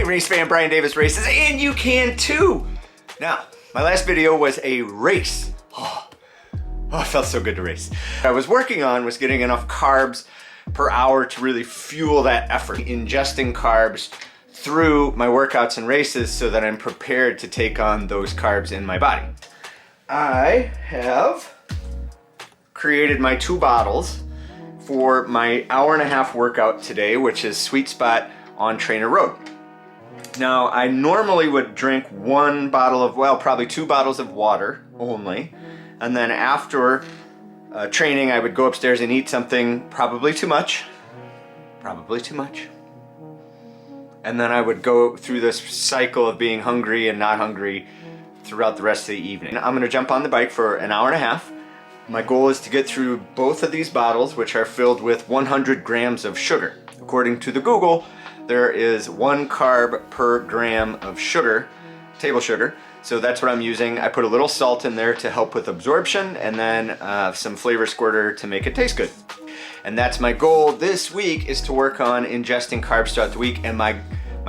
race fan, Brian Davis races, and you can too. Now, my last video was a race. Oh, it felt so good to race. What I was working on was getting enough carbs per hour to really fuel that effort. Ingesting carbs through my workouts and races so that I'm prepared to take on those carbs in my body. I have created my 2 bottles for my hour-and-a-half workout today, which is Sweet Spot on Trainer Road. Now, I normally would drink 1 bottle of, well, probably 2 bottles of water only. And then after training, I would go upstairs and eat something, probably too much. And then I would go through this cycle of being hungry and not hungry throughout the rest of the evening. I'm gonna jump on the bike for an hour-and-a-half. My goal is to get through both of these bottles, which are filled with 100 grams of sugar. According to the Google, there is 1 carb per gram of sugar, table sugar. So that's what I'm using. I put a little salt in there to help with absorption, and then some flavor squirter to make it taste good. And that's my goal this week, is to work on ingesting carbs throughout the week. And my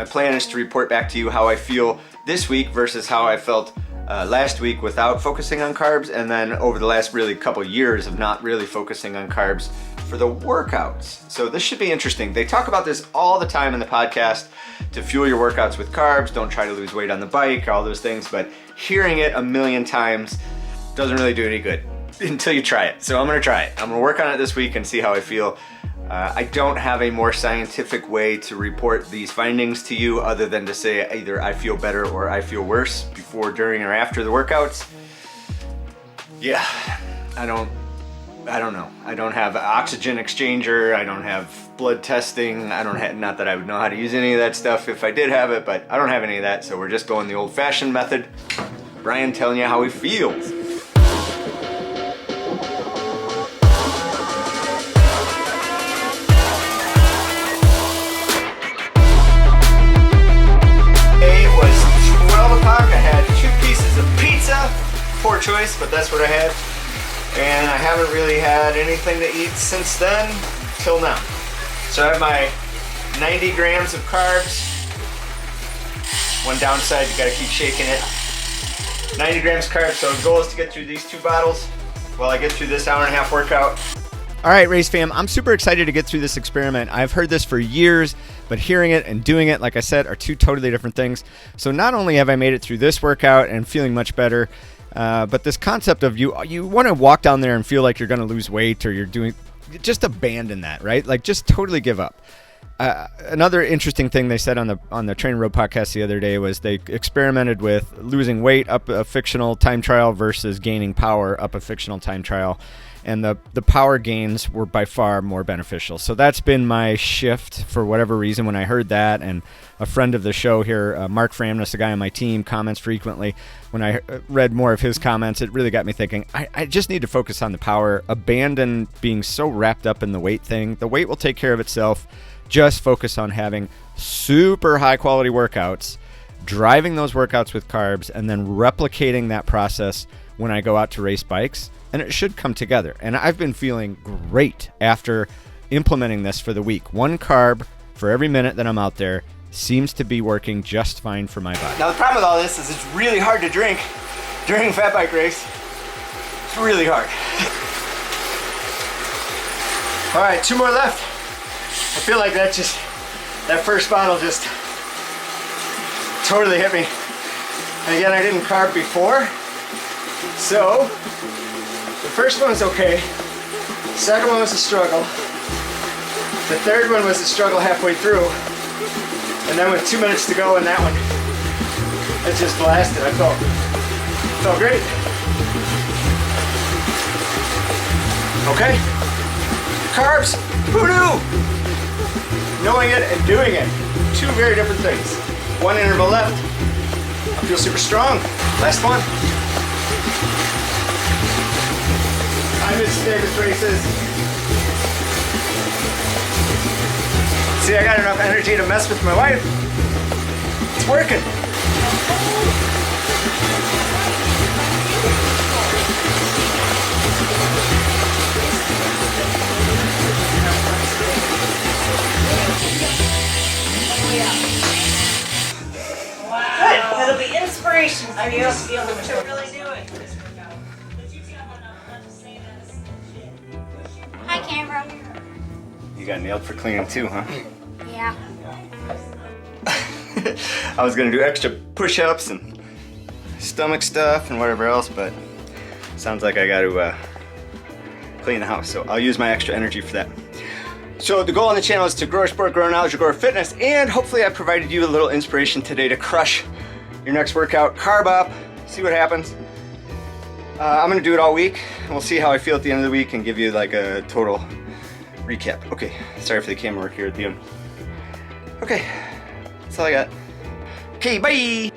plan is to report back to you how I feel this week versus how I felt last week without focusing on carbs, and then over the last really couple years of not really focusing on carbs for the workouts. So this should be interesting. They talk about this all the time in the podcast, to fuel your workouts with carbs. Don't try to lose weight on the bike, all those things, but hearing it a million times doesn't really do any good until you try it. So I'm gonna try it. I'm gonna work on it this week and see how I feel. I don't have a more scientific way to report these findings to you other than to say either I feel better or I feel worse before, during, or after the workouts. Yeah, I don't know. I don't have an oxygen exchanger. I don't have blood testing. I don't have, not that I would know how to use any of that stuff if I did have it, but I don't have any of that. So we're just going the old-fashioned method. Brian telling you how he feels. It was 12 o'clock. I had 2 pieces of pizza. Poor choice, but that's what I had. And I haven't really had anything to eat since then till now. So I have my 90 grams of carbs. One downside, you gotta keep shaking it. 90 grams carbs, so the goal is to get through these 2 bottles while I get through this hour-and-a-half workout. All right, race fam, I'm super excited to get through this experiment. I've heard this for years, but hearing it and doing it, like I said, are 2 totally different things. So not only have I made it through this workout and feeling much better, but this concept of you want to walk down there and feel like you're going to lose weight, or just abandon that, right? Like, just totally give up. Another interesting thing they said on the Trainer Road podcast the other day was they experimented with losing weight up a fictional time trial versus gaining power up a fictional time trial. And the power gains were by far more beneficial. So that's been my shift for whatever reason when I heard that. And a friend of the show here, Mark Framness, a guy on my team, comments frequently. When I read more of his comments, it really got me thinking, I just need to focus on the power, abandon being so wrapped up in the weight thing. The weight will take care of itself. Just focus on having super high quality workouts, driving those workouts with carbs, and then replicating that process when I go out to race bikes. And it should come together. And I've been feeling great after implementing this for the week. 1 carb for every minute that I'm out there seems to be working just fine for my body. Now the problem with all this is it's really hard to drink during a fat bike race. It's really hard. All right, 2 more left. I feel like that first bottle just totally hit me. And again, I didn't carb before. So the first one was okay. The second one was a struggle. The third one was a struggle halfway through. And then with 2 minutes to go in that one, it just blasted. I felt great. Okay. Carbs, who knew? Knowing it and doing it, 2 very different things. 1 interval left. I feel super strong. Last one. I miss Davis races. See, I got enough energy to mess with my wife. It's working. Are you able to really do it? Hi, camera. You got nailed for cleaning too, huh? Yeah. I was gonna do extra push-ups and stomach stuff and whatever else, but sounds like I got to clean the house, so I'll use my extra energy for that. So the goal on the channel is to grow sport, grow knowledge, grow fitness, and hopefully I provided you a little inspiration today to crush your next workout. Carb up, see what happens. I'm gonna do it all week, and we'll see how I feel at the end of the week and give you like a total recap. Okay, sorry for the camera work here at the end. Okay, that's all I got. Okay, bye!